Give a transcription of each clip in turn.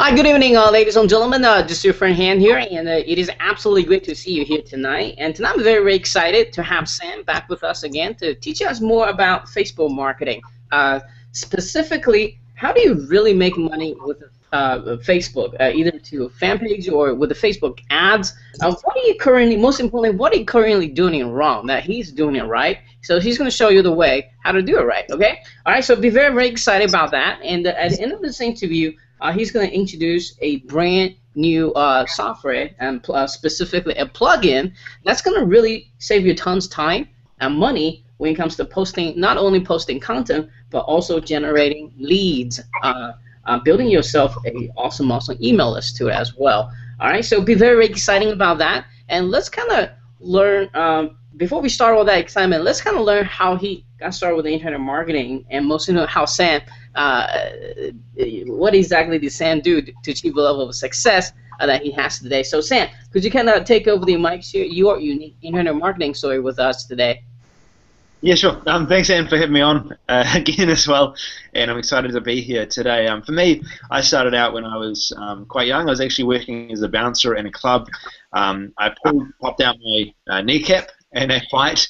Hi, good evening, ladies and gentlemen. This is your friend Han here, and it is absolutely great to see you here tonight. And tonight I'm very, very excited to have Sam back with us again to teach us more about Facebook marketing. Specifically, how do you really make money with Facebook, either to a fan page or with the Facebook ads? What are you currently, most importantly, what are you currently doing wrong that he's doing it right? So he's going to show you the way how to do it right, okay? All right, so be very, very excited about that. And at the end of this interview, he's going to introduce a brand new software and specifically a plugin that's going to really save you tons of time and money when it comes to posting, not only posting content, but also generating leads, building yourself a awesome email list to it as well. All right, so be very, very exciting about that. And let's kind of learn, before we start all that excitement, let's kind of learn how he got started with the internet marketing, and mostly how Sam, what exactly did Sam do to achieve the level of success that he has today. So Sam, could you kind of take over the mic, share your unique internet marketing story with us today? Yeah, sure. Thanks, Anne, for having me on again as well, and I'm excited to be here today. For me, I started out when I was quite young. I was actually working as a bouncer in a club. I popped out my kneecap in a fight,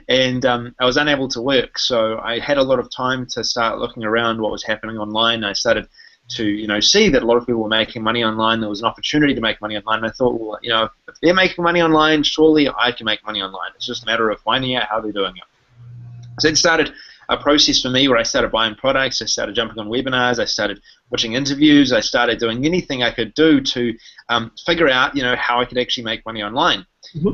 and I was unable to work, so I had a lot of time to start looking around what was happening online. I started to see that a lot of people were making money online. There was an opportunity to make money online, and I thought, well, if they're making money online, surely I can make money online. It's just a matter of finding out how they're doing it. So it started a process for me where I started buying products, I started jumping on webinars, I started watching interviews, I started doing anything I could do to figure out how I could actually make money online.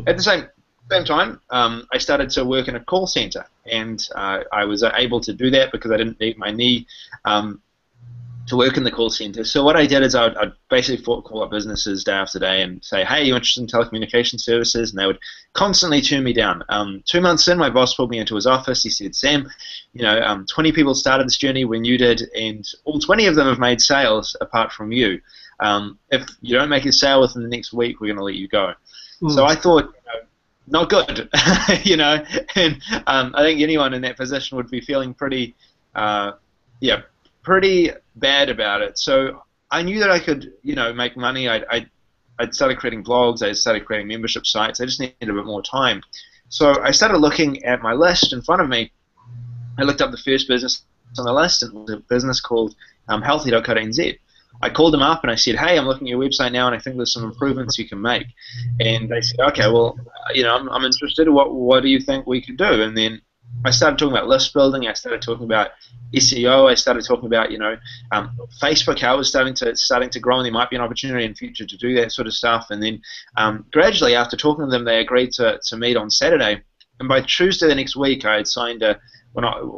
At the same time, I started to work in a call center, and I was able to do that because I didn't need my knee to work in the call center. So what I did is I'd basically call up businesses day after day and say, hey, you interested in telecommunication services? And they would constantly turn me down. 2 months in, my boss pulled me into his office. He said, Sam, 20 people started this journey when you did, and all 20 of them have made sales apart from you. If you don't make a sale within the next week, we're going to let you go. So I thought, not good, and I think anyone in that position would be feeling pretty, pretty bad about it. So I knew that I could, make money. I'd started creating blogs. I started creating membership sites. I just needed a bit more time. So I started looking at my list in front of me. I looked up the first business on the list, and it was a business called healthy.co.nz. I called them up and I said, hey, I'm looking at your website now, and I think there's some improvements you can make. And they said, okay, well, I'm interested. What do you think we can do? And then I started talking about list building. I started talking about SEO. I started talking about Facebook, how it was starting to grow, and there might be an opportunity in future to do that sort of stuff. And then gradually, after talking to them, they agreed to meet on Saturday. And by Tuesday the next week, I had signed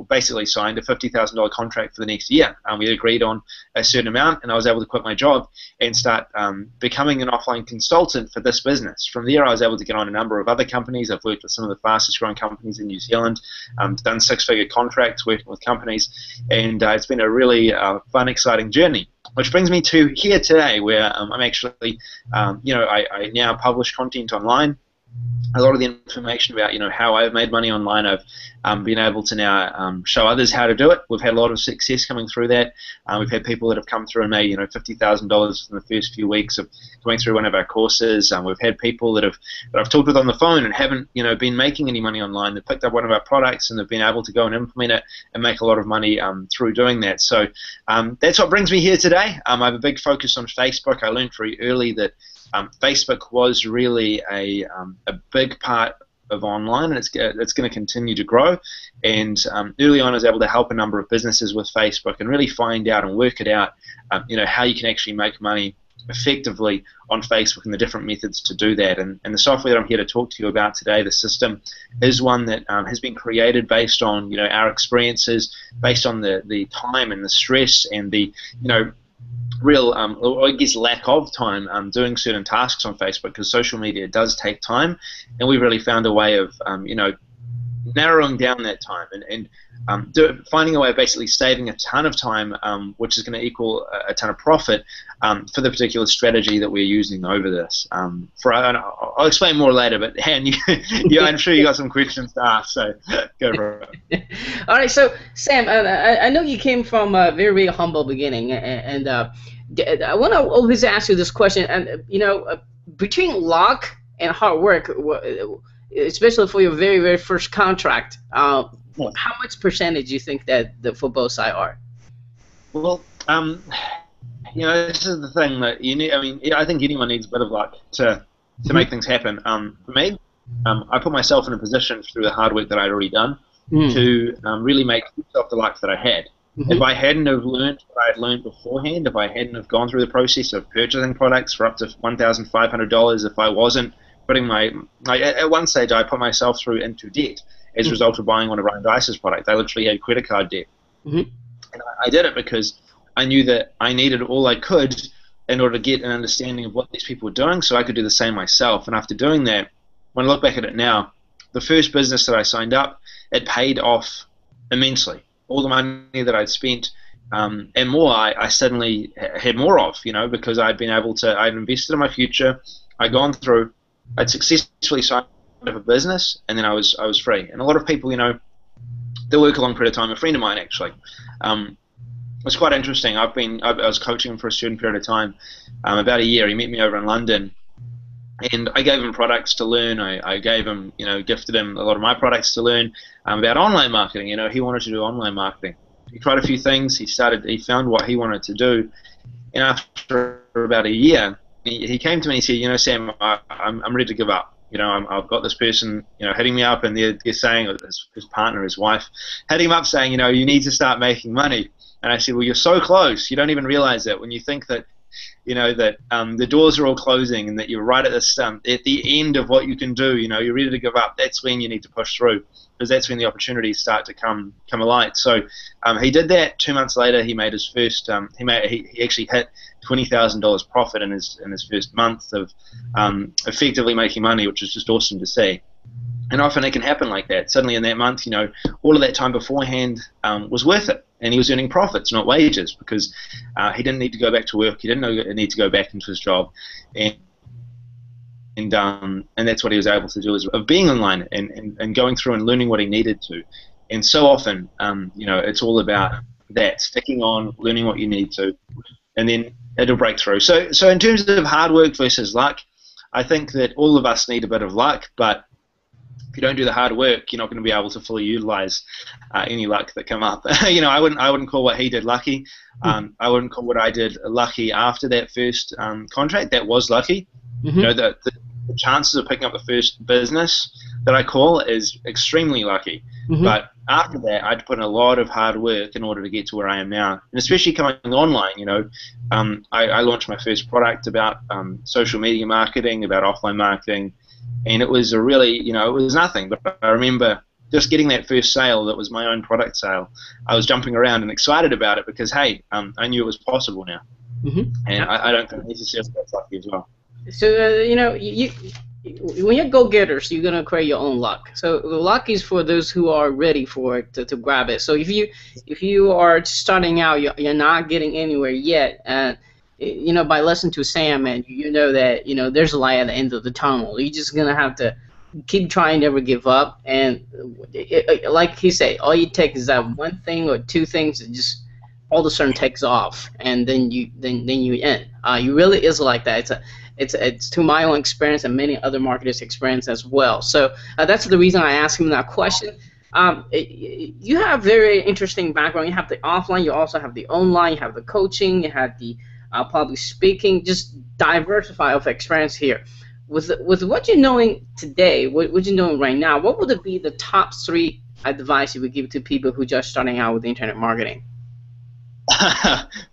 basically signed a $50,000 contract for the next year. We agreed on a certain amount, and I was able to quit my job and start becoming an offline consultant for this business. From there, I was able to get on a number of other companies. I've worked with some of the fastest growing companies in New Zealand, done six-figure contracts working with companies, and it's been a really fun, exciting journey. Which brings me to here today, where I'm actually, I now publish content online. A lot of the information about how I've made money online, I've been able to now show others how to do it. We've had a lot of success coming through that. We've had people that have come through and made $50,000 in the first few weeks of going through one of our courses. We've had people that I've talked with on the phone and haven't been making any money online. They picked up one of our products and they've been able to go and implement it and make a lot of money through doing that. So that's what brings me here today. I have a big focus on Facebook. I learned very early that Facebook was really a big part of online, and it's going to continue to grow. And early on, I was able to help a number of businesses with Facebook and really find out and work it out, how you can actually make money effectively on Facebook and the different methods to do that. And the software that I'm here to talk to you about today, the system, is one that has been created based on our experiences, based on the time and the stress and the real, I guess, lack of time doing certain tasks on Facebook, because social media does take time, and we've really found a way of, narrowing down that time and finding a way of basically saving a ton of time, which is going to equal a ton of profit for the particular strategy that we're using over this. I'll explain more later, but Han, I'm sure you got some questions to ask, so go for it. All right, so Sam, I know you came from a very, very humble beginning, and I want to always ask you this question, and between luck and hard work, especially for your very very first contract, Yeah. how much percentage do you think that the for both sides are? Well, this is the thing that you need. I mean, I think anyone needs a bit of luck to make things happen. For me, I put myself in a position through the hard work that I'd already done to really make use of the luck that I had. If I hadn't have learned what I had learned beforehand, if I hadn't have gone through the process of purchasing products for up to $1,500, if I wasn't putting at one stage I put myself through into debt as a result of buying one of Ryan Dice's products. I literally had credit card debt. And I did it because I knew that I needed all I could in order to get an understanding of what these people were doing so I could do the same myself. And after doing that, when I look back at it now, the first business that I signed up, it paid off immensely. All the money that I'd spent and more, I suddenly had more of, because I'd invested in my future, I'd gone through, I'd successfully signed up a business, and then I was free. And a lot of people, they work a long period of time. A friend of mine, actually, it's quite interesting. I was coaching him for a certain period of time, about a year. He met me over in London, and I gave him products to learn. I gave him, gifted him a lot of my products to learn about online marketing. He wanted to do online marketing. He tried a few things. He found what he wanted to do, and after about a year, he came to me and he said, Sam, I'm ready to give up. I've got this person, hitting me up, and they're saying, his partner, his wife, hitting him up saying, you need to start making money. And I said, well, you're so close. You don't even realize that when you think that, that the doors are all closing and that you're right at this, at the end of what you can do. You're ready to give up. That's when you need to push through, because that's when the opportunities start to come alight. So he did that. 2 months later, he made his first. He actually hit $20,000 profit in his first month of effectively making money, which is just awesome to see. And often it can happen like that. Suddenly in that month, all of that time beforehand was worth it. And he was earning profits, not wages, because he didn't need to go back to work. He didn't need to go back into his job. And that's what he was able to do, is of being online and going through and learning what he needed to. And so often, it's all about that, sticking on, learning what you need to, and then it'll break through. So in terms of hard work versus luck, I think that all of us need a bit of luck, but if you don't do the hard work, you're not going to be able to fully utilize any luck that come up. I wouldn't call what he did lucky. I wouldn't call what I did lucky after that first contract. That was lucky. The chances of picking up the first business that I call is extremely lucky. But after that, I'd put in a lot of hard work in order to get to where I am now. And especially coming online, I launched my first product about social media marketing, about offline marketing. And it was it was nothing. But I remember just getting that first sale that was my own product sale. I was jumping around and excited about it because, hey, I knew it was possible now. And I don't think necessarily that's lucky as well. So, when you're go-getters, you're going to create your own luck. So the luck is for those who are ready for it to grab it. So if you are starting out, you're not getting anywhere yet, by listening to Sam, and that there's a light at the end of the tunnel. You're just gonna have to keep trying, never give up, and like he said, all you take is that one thing or two things, and just all of a sudden takes off, and then you end. You really is like that. It's to my own experience and many other marketers' experience as well. So that's the reason I asked him that question. You have very interesting background. You have the offline, you also have the online, you have the coaching, you have the public speaking, just diversify of experience here. With what you're knowing today, what you're knowing right now, what would be the top 3 advice you would give to people who are just starting out with internet marketing?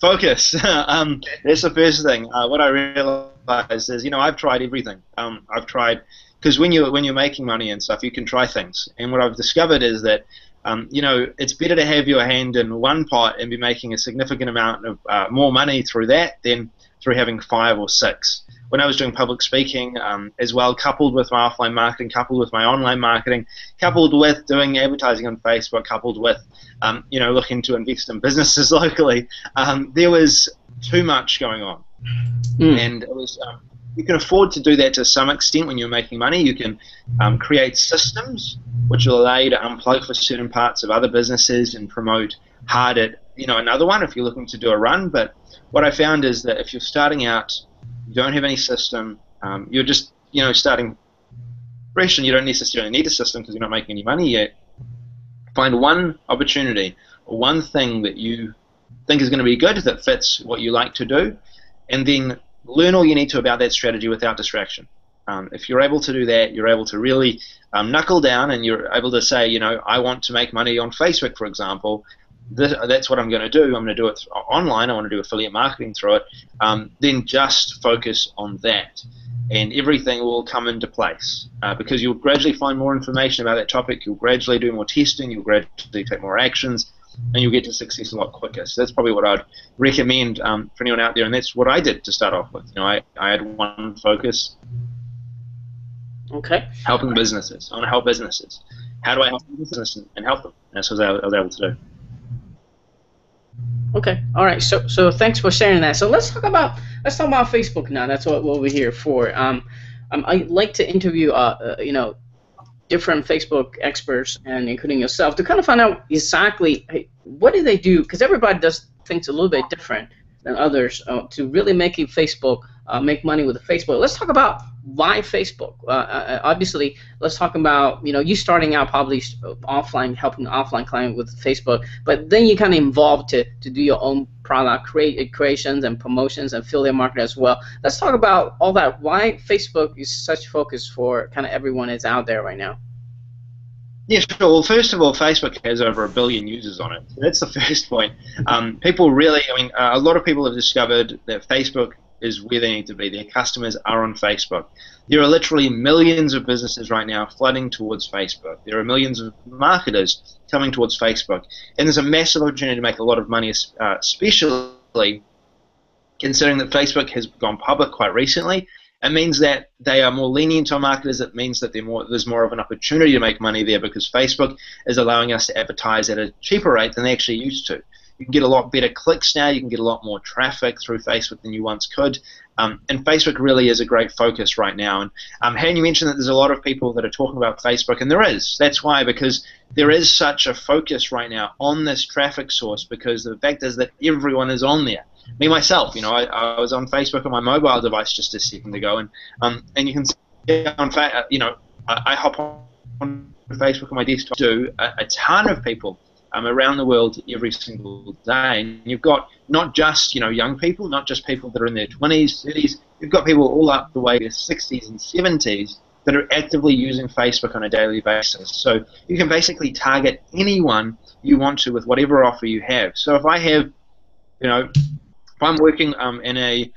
Focus. That's the first thing. What I realized is, I've tried everything. I've tried, because when you're making money and stuff, you can try things. And what I've discovered is that it's better to have your hand in one pot and be making a significant amount of more money through that than through having 5 or 6. When I was doing public speaking as well, coupled with my offline marketing, coupled with my online marketing, coupled with doing advertising on Facebook, coupled with looking to invest in businesses locally, there was too much going on. And it was you can afford to do that to some extent when you're making money. You can create systems which will allow you to unplug for certain parts of other businesses and promote hard at another one if you're looking to do a run. But what I found is that if you're starting out, you don't have any system, you're just starting fresh, and you don't necessarily need a system because you're not making any money yet. Find one opportunity or one thing that you think is going to be good that fits what you like to do, and then learn all you need to about that strategy without distraction. If you're able to do that, you're able to really knuckle down, and you're able to say, I want to make money on Facebook, for example. That's what I'm going to do. I'm going to do it online. I want to do affiliate marketing through it. Then just focus on that, and everything will come into place because you'll gradually find more information about that topic. You'll gradually do more testing. You'll gradually take more actions, and you'll get to success a lot quicker. So that's probably what I'd recommend for anyone out there, and that's what I did to start off with. I had one focus. Okay. Helping businesses. I want to help businesses. How do I help businesses and help them? That's what I was able to do. Okay. All right. So thanks for sharing that. So let's talk about Facebook now. That's what we're here for. I'd like to interview different Facebook experts, and including yourself, to kind of find out exactly what do they do, because everybody does things a little bit different than others to really making Facebook make money with Facebook. Let's talk about why Facebook. Obviously, let's talk about you starting out probably offline, helping the offline client with Facebook, but then you kind of involved to do your own product creations and promotions and affiliate market as well. Let's talk about all that. Why Facebook is such focus for kind of everyone that's out there right now. Yeah, sure. Well, first of all, Facebook has over 1 billion users on it. So that's the first point. People really, a lot of people have discovered that Facebook is where they need to be. Their customers are on Facebook. There are literally millions of businesses right now flooding towards Facebook. There are millions of marketers coming towards Facebook. And there's a massive opportunity to make a lot of money, especially considering that Facebook has gone public quite recently. It means that they are more lenient on marketers. It means that there's more of an opportunity to make money there because Facebook is allowing us to advertise at a cheaper rate than they actually used to. You can get a lot better clicks now. You can get a lot more traffic through Facebook than you once could. And Facebook really is a great focus right now. And Han, you mentioned that there's a lot of people that are talking about Facebook, and there is. That's why, because there is such a focus right now on this traffic source, because the fact is that everyone is on there. Me, myself, I was on Facebook on my mobile device just a second ago, and you can see on I hop on Facebook on my desktop, do a ton of people around the world every single day. And you've got not just young people, not just people that are in their 20s, 30s. You've got people all up the way to 60s and 70s that are actively using Facebook on a daily basis. So you can basically target anyone you want to with whatever offer you have. So if I have, if I'm working in a,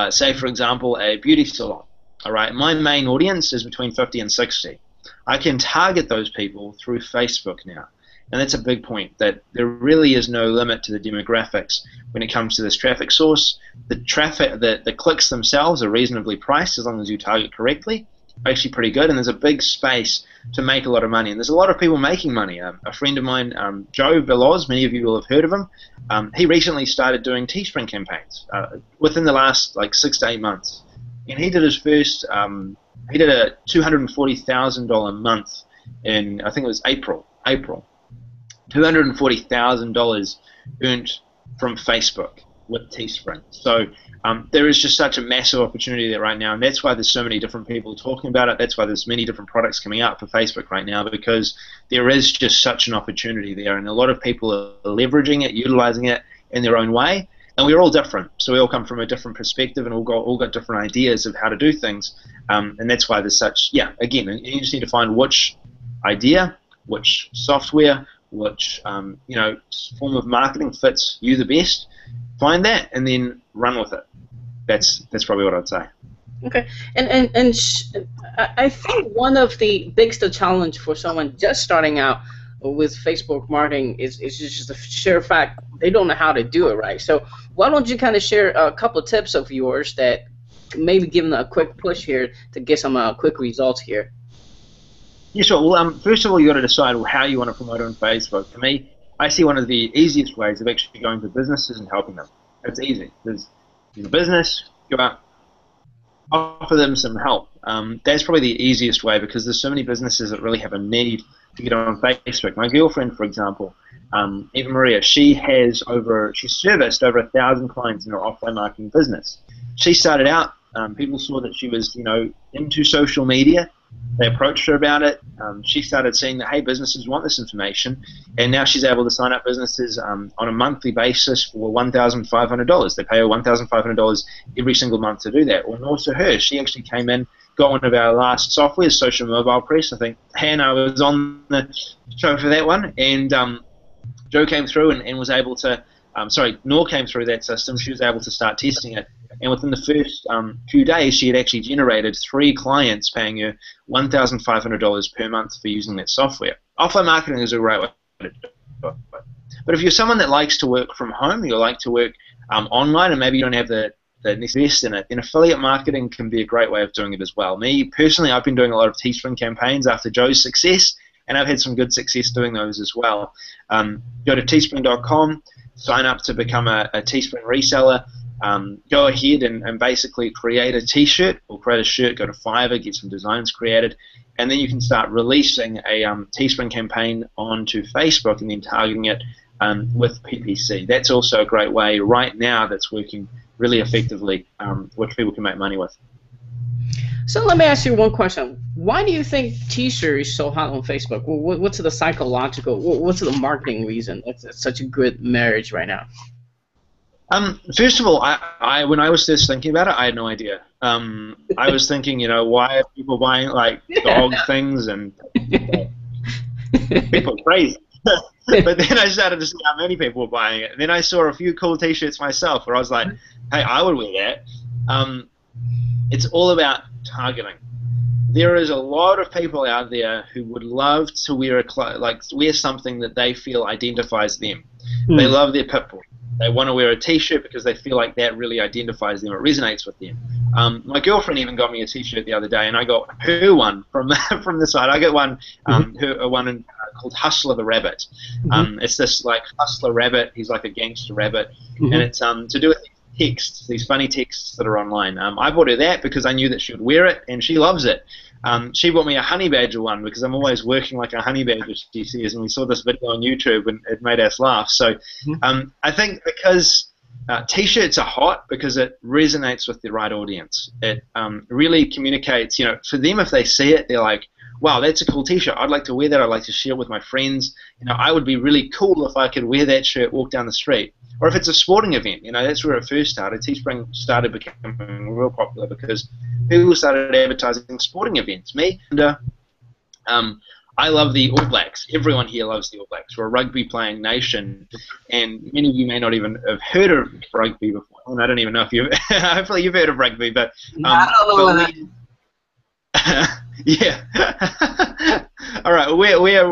say for example, a beauty salon, all right, my main audience is between 50 and 60. I can target those people through Facebook now. And that's a big point, that there really is no limit to the demographics when it comes to this traffic source. The traffic, the clicks themselves are reasonably priced as long as you target correctly. Actually pretty good, and there's a big space to make a lot of money. And there's a lot of people making money. A friend of mine, Joe Beloz, many of you will have heard of him, he recently started doing Teespring campaigns within the last 6 to 8 months. And he did his first, he did a $240,000 month in, I think it was April. $240,000 earned from Facebook with Teespring. So there is just such a massive opportunity there right now, and that's why there's so many different people talking about it. That's why there's many different products coming out for Facebook right now, because there is just such an opportunity there, and a lot of people are leveraging it, utilizing it in their own way. And we're all different, so we all come from a different perspective and all got different ideas of how to do things, and that's why there's such, again, you just need to find which idea, which software, which form of marketing fits you the best. Find that and then run with it. That's probably what I'd say. Okay, and I think one of the biggest challenge for someone just starting out with Facebook marketing is just the sheer fact they don't know how to do it right. So why don't you kind of share a couple of tips of yours that maybe give them a quick push here to get some quick results here? Yeah, sure. Well, first of all, you got to decide how you want to promote it on Facebook. For me, I see one of the easiest ways of actually going to businesses and helping them. It's easy. There's a business, go out, offer them some help. That's probably the easiest way, because there's so many businesses that really have a need to get on Facebook. My girlfriend, for example, Eva Maria, she's serviced over 1,000 clients in her offline marketing business. She started out, people saw that she was, into social media. They approached her about it. She started seeing that, hey, businesses want this information, and now she's able to sign up businesses on a monthly basis for $1,500. They pay her $1,500 every single month to do that. Or also her, she actually came in, got one of our last softwares, Social Mobile Press. I think Hannah was on the show for that one, and Joe came through and was able to, Nor came through that system. She was able to start testing it. And within the first few days, she had actually generated 3 clients paying her $1,500 per month for using that software. Offline marketing is a great way to do it. But if you're someone that likes to work from home, you like to work online, and maybe you don't have the invest in it, then affiliate marketing can be a great way of doing it as well. Me, personally, I've been doing a lot of Teespring campaigns after Joe's success, and I've had some good success doing those as well. Go to teespring.com, sign up to become a Teespring reseller. Go ahead and basically create a t-shirt or create a shirt, go to Fiverr, get some designs created, and then you can start releasing a Teespring campaign onto Facebook and then targeting it with PPC. That's also a great way right now that's working really effectively, which people can make money with. So let me ask you one question. Why do you think t-shirt is so hot on Facebook? What's the psychological, what's the marketing reason it's such a good marriage right now? First of all, when I was just thinking about it, I had no idea. I was thinking, why are people buying like dog things, and people are crazy. But then I started to see how many people were buying it. And then I saw a few cool t-shirts myself where I was like, hey, I would wear that. It's all about targeting. There is a lot of people out there who would love to wear wear something that they feel identifies them. They love their pit bull. They want to wear a t-shirt because they feel like that really identifies them. It resonates with them. My girlfriend even got me a t-shirt the other day, and I got her one from the site. I got one, called Hustler the Rabbit. It's this like Hustler Rabbit. He's like a gangster rabbit, and it's to do with texts, these funny texts that are online. I bought her that because I knew that she would wear it, and she loves it. She bought me a honey badger one because I'm always working like a honey badger, she says, and we saw this video on YouTube and it made us laugh. So I think because t-shirts are hot because it resonates with the right audience. It really communicates, for them, if they see it, they're like, wow, that's a cool t-shirt. I'd like to wear that. I'd like to share it with my friends. I would be really cool if I could wear that shirt, walk down the street. Or if it's a sporting event, that's where it first started. Teespring started becoming real popular because people started advertising sporting events. Me, I love the All Blacks. Everyone here loves the All Blacks. We're a rugby-playing nation, and many of you may not even have heard of rugby before. And I don't even know if you've. Hopefully, you've heard of rugby, but yeah. All right, we're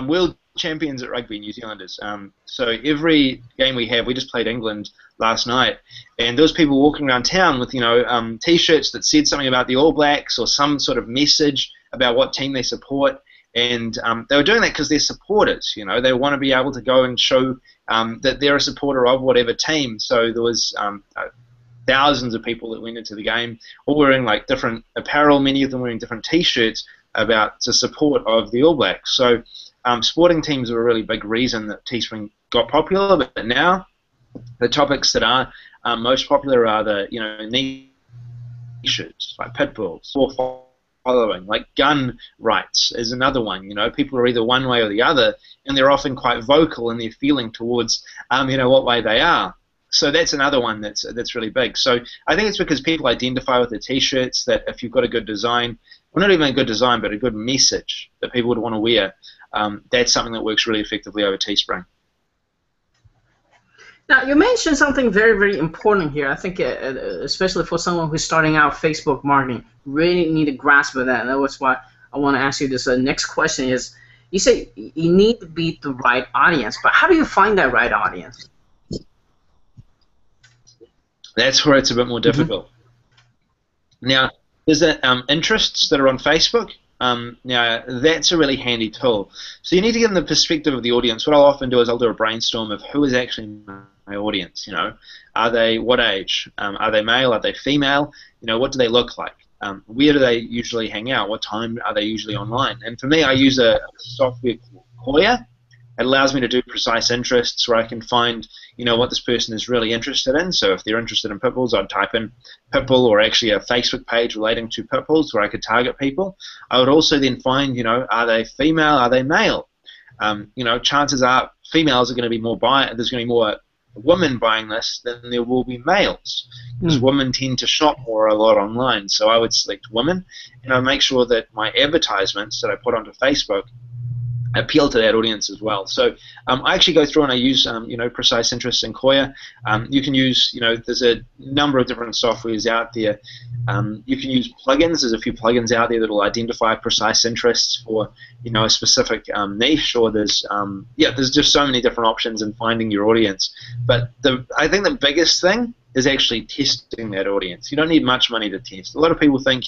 world champions at rugby, New Zealanders. So every game we have, we just played England last night, and there was people walking around town with t-shirts that said something about the All Blacks or some sort of message about what team they support, and they were doing that because they're supporters. They want to be able to go and show that they're a supporter of whatever team. So there was thousands of people that went into the game, all wearing like different apparel, many of them wearing different t-shirts about the support of the All Blacks. So sporting teams are a really big reason that Teespring got popular, but now the topics that are most popular are the niche issues like pit bulls, or following, like gun rights is another one. People are either one way or the other, and they're often quite vocal in their feeling towards what way they are. So that's another one that's really big. So I think it's because people identify with the t-shirts, that if you've got a good design, well, not even a good design, but a good message that people would want to wear, that's something that works really effectively over Teespring. Now, you mentioned something very, very important here. I think, especially for someone who's starting out Facebook marketing, really need to grasp of that. And that's why I want to ask you this. Next question is, you say you need to be the right audience, but how do you find that right audience? That's where it's a bit more difficult. Now, there's interests that are on Facebook. Now, that's a really handy tool. So you need to get in the perspective of the audience. What I'll often do is I'll do a brainstorm of who is actually my audience. Are they what age? Are they male? Are they female? What do they look like? Where do they usually hang out? What time are they usually online? And for me, I use a software called Hoya. It allows me to do precise interests where I can find, what this person is really interested in. So if they're interested in pit bulls, I'd type in pit bull, or actually a Facebook page relating to pit bulls where I could target people. I would also then find, are they female, are they male? Chances are females are going to be more there's going to be more women buying this than there will be males, because women tend to shop a lot online. So I would select women, and I make sure that my advertisements that I put onto Facebook appeal to that audience as well. So I actually go through and I use precise interests in Koya. You can use, there's a number of different softwares out there. You can use plugins. There's a few plugins out there that will identify precise interests for a specific niche, or there's just so many different options in finding your audience. But I think the biggest thing is actually testing that audience. You don't need much money to test. A lot of people think,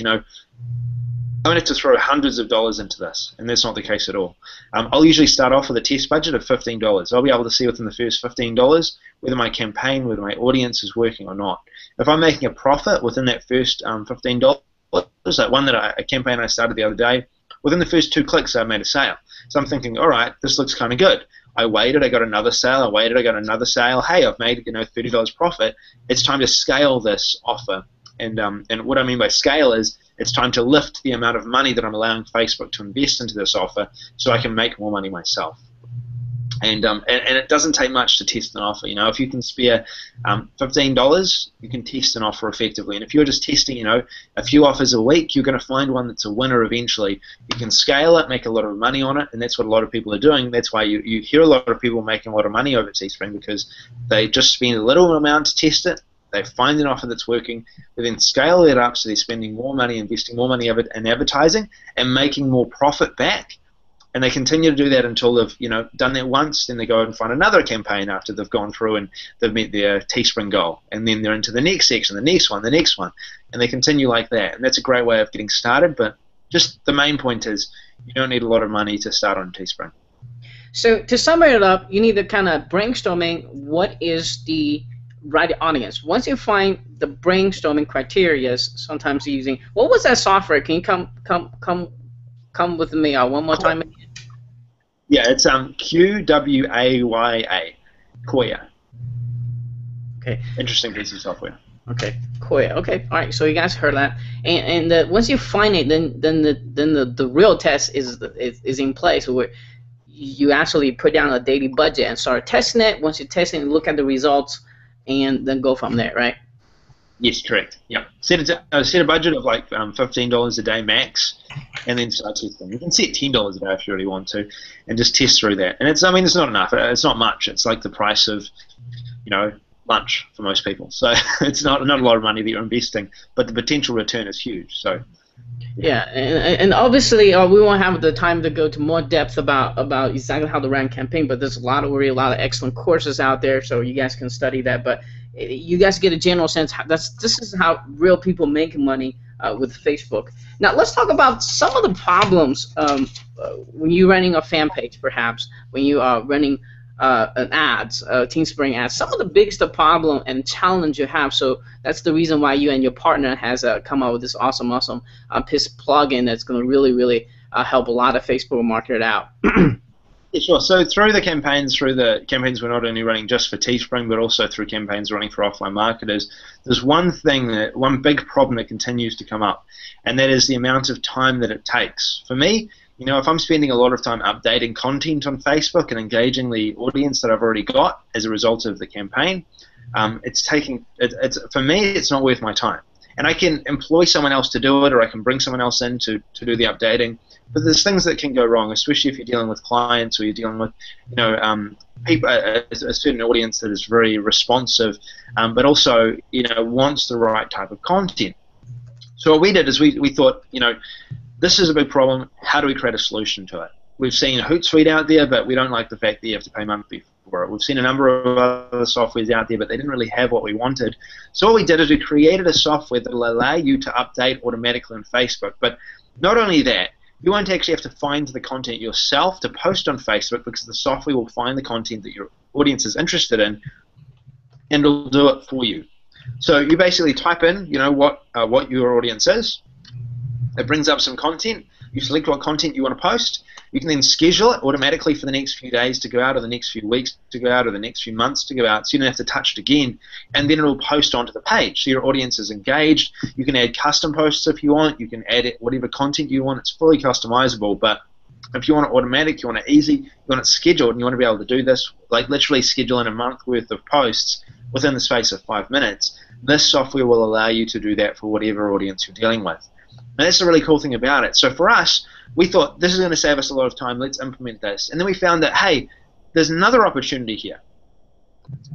I'm going to have to throw hundreds of dollars into this, and that's not the case at all. I'll usually start off with a test budget of $15. I'll be able to see within the first $15 whether my campaign, whether my audience is working or not. If I'm making a profit within that first $15, like a campaign I started the other day, within the first 2 clicks I made a sale. So I'm thinking, all right, this looks kind of good. I waited, I got another sale, I waited, I got another sale. Hey, I've made $30 profit. It's time to scale this offer. And what I mean by scale is it's time to lift the amount of money that I'm allowing Facebook to invest into this offer so I can make more money myself. And it doesn't take much to test an offer. If you can spare $15, you can test an offer effectively. And if you're just testing, a few offers a week, you're going to find one that's a winner eventually. You can scale it, make a lot of money on it, and that's what a lot of people are doing. That's why you hear a lot of people making a lot of money over Teespring, because they just spend a little amount to test it. They find an offer that's working, they then scale it up, so they're spending more money, investing more money in advertising, and making more profit back. And they continue to do that until they've done that once. Then they go and find another campaign after they've gone through and they've met their Teespring goal, and then they're into the next section, the next one, and they continue like that. And that's a great way of getting started. But just the main point is you don't need a lot of money to start on Teespring. So to sum it up, you need to kind of brainstorming what is the right audience. Once you find the brainstorming criteria, sometimes using, what was that software? Can you come with me one more time? Yeah, it's QWAYA, Koya. Okay. Interesting piece of software. Okay, Koya. Okay, all right. So you guys heard that, and once you find it, then the real test is in place, where you actually put down a daily budget and start testing it. Once you test it, look at the results, and then go from there, right? Yes, correct. Yeah, set a budget of like $15 a day max, and then start testing. You can set $10 a day if you really want to, and just test through that. And it's not enough. It's not much. It's like the price of, lunch for most people. So it's not a lot of money that you're investing, but the potential return is huge. So. Yeah, and obviously we won't have the time to go to more depth about exactly how to run a campaign, but there's a lot of excellent courses out there, so you guys can study that. But you guys get a general sense. This is how real people make money with Facebook. Now let's talk about some of the problems when you're running a fan page, perhaps when you are running an ads, Teespring ads. Some of the biggest problem and challenge you have. So that's the reason why you and your partner has come up with this awesome PIS plugin that's going to really help a lot of Facebook market out. Yeah, sure. So through the campaigns we're not only running just for Teespring, but also through campaigns running for offline marketers, there's one big problem that continues to come up, and that is the amount of time that it takes. For me, if I'm spending a lot of time updating content on Facebook and engaging the audience that I've already got as a result of the campaign, for me, it's not worth my time. And I can employ someone else to do it, or I can bring someone else in to do the updating. But there's things that can go wrong, especially if you're dealing with clients or you're dealing with, people, a certain audience that is very responsive, but also, wants the right type of content. So what we did is we thought, this is a big problem. How do we create a solution to it? We've seen Hootsuite out there, but we don't like the fact that you have to pay monthly for it. We've seen a number of other softwares out there, but they didn't really have what we wanted. So what we did is we created a software that will allow you to update automatically on Facebook. But not only that, you won't actually have to find the content yourself to post on Facebook, because the software will find the content that your audience is interested in, and it'll do it for you. So you basically type in, what your audience is. It brings up some content. You select what content you want to post. You can then schedule it automatically for the next few days to go out, or the next few weeks to go out, or the next few months to go out, so you don't have to touch it again, and then it'll post onto the page. So your audience is engaged. You can add custom posts if you want. You can add it, whatever content you want. It's fully customizable, but if you want it automatic, you want it easy, you want it scheduled, and you want to be able to do this, like literally schedule in a month worth of posts within the space of 5 minutes, this software will allow you to do that for whatever audience you're dealing with. And that's the really cool thing about it. So for us, we thought this is going to save us a lot of time, let's implement this. And then we found that, hey, there's another opportunity here.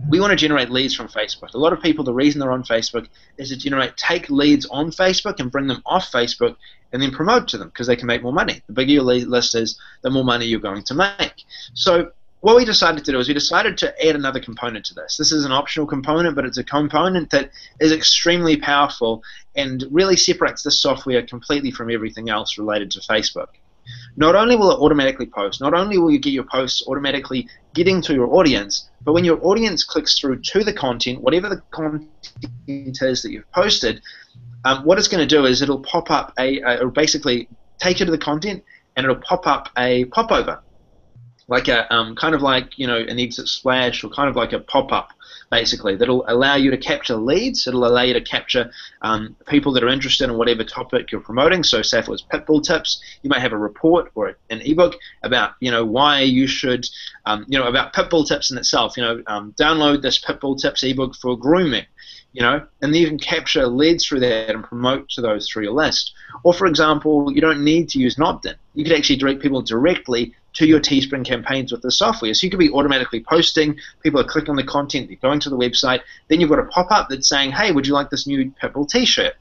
We want to generate leads from Facebook. A lot of people, the reason they're on Facebook is to take leads on Facebook and bring them off Facebook and then promote to them because they can make more money. The bigger your lead list is, the more money you're going to make. So what we decided to do is we decided to add another component to this. This is an optional component, but it's a component that is extremely powerful and really separates this software completely from everything else related to Facebook. Not only will it automatically post, not only will you get your posts automatically getting to your audience, but when your audience clicks through to the content, whatever the content is that you've posted, what it's going to do is it'll pop up it'll basically take you to the content and it'll pop up a popover, like a kind of like an exit splash, or kind of like a pop-up, basically, that'll allow you to capture leads. It'll allow you to capture people that are interested in whatever topic you're promoting. So say if it was pitbull tips, you might have a report or an ebook about why you should about pitbull tips in itself. Download this pitbull tips ebook for grooming. And then you can capture leads through that and promote to those through your list. Or for example, you don't need to use an opt-in. You could actually direct people directly to your Teespring campaigns with the software. So you could be automatically posting, people are clicking on the content, they're going to the website, then you've got a pop-up that's saying, hey, would you like this new Pitbull t-shirt?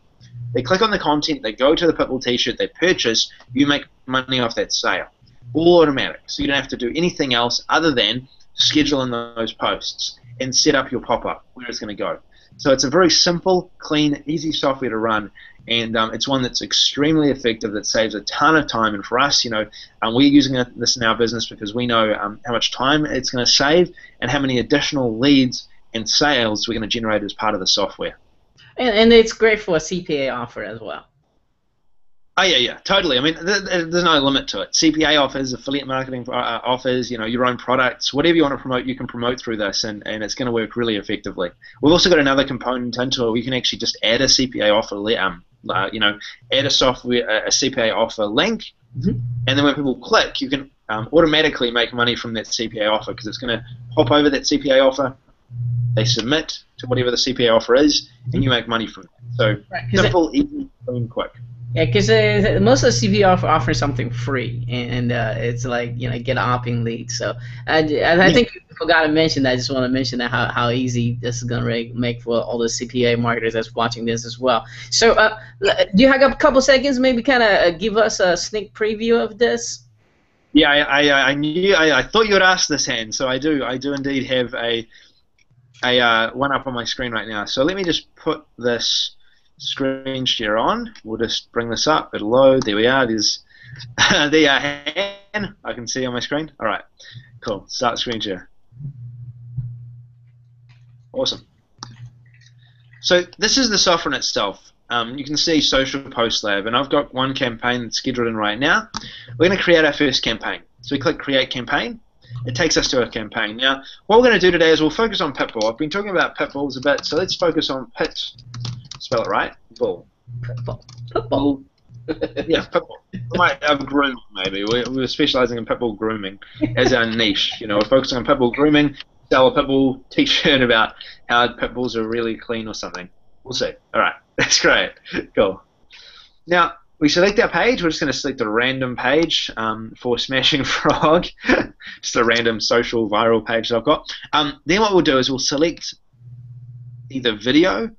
They click on the content, they go to the Pitbull t-shirt, they purchase, you make money off that sale. All automatic, so you don't have to do anything else other than schedule in those posts and set up your pop-up, where it's going to go. So it's a very simple, clean, easy software to run, and it's one that's extremely effective, that saves a ton of time. And for us, we're using this in our business because we know how much time it's going to save and how many additional leads and sales we're going to generate as part of the software. And it's great for a CPA offer as well. Oh yeah, totally. I mean, there's no limit to it. CPA offers, affiliate marketing offers, your own products, whatever you want to promote, you can promote through this, and it's going to work really effectively. We've also got another component into it. We can actually just add a CPA offer, add a CPA offer link, and then when people click, you can automatically make money from that CPA offer because it's going to hop over that CPA offer. They submit to whatever the CPA offer is, and you make money from it. So simple, easy, clean, quick. Yeah, because most of the CPA are offering something free, and it's like get an opt-in lead. So I think we forgot to mention that. I just want to mention that how easy this is going to make for all the CPA marketers that's watching this as well. So do you have a couple seconds, maybe kind of give us a sneak preview of this? Yeah, I thought you would ask this, Han. So I do indeed have a one up on my screen right now. So let me just put this screen share on. We'll just bring this up. It'll load. There we are. There's there Han. I can see on my screen. All right, cool. Start screen share. Awesome. So this is the software in itself. You can see Social Post Lab, and I've got one campaign that's scheduled in right now. We're going to create our first campaign. So we click Create Campaign. It takes us to a campaign. Now, what we're going to do today is we'll focus on Pitbull. I've been talking about Pitbulls a bit, so let's focus on Pit. Spell it right. Bull. Pitbull. Yeah, Pitbull. We might have grooming, maybe. We're specializing in Pitbull grooming as our niche. We're focusing on Pitbull grooming. Sell a Pitbull t-shirt about how Pitbulls are really clean or something. We'll see. All right, that's great. Cool. Now, we select our page. We're just going to select a random page for Smashing Frog. Just a random social viral page that I've got. Then what we'll do is we'll select either video,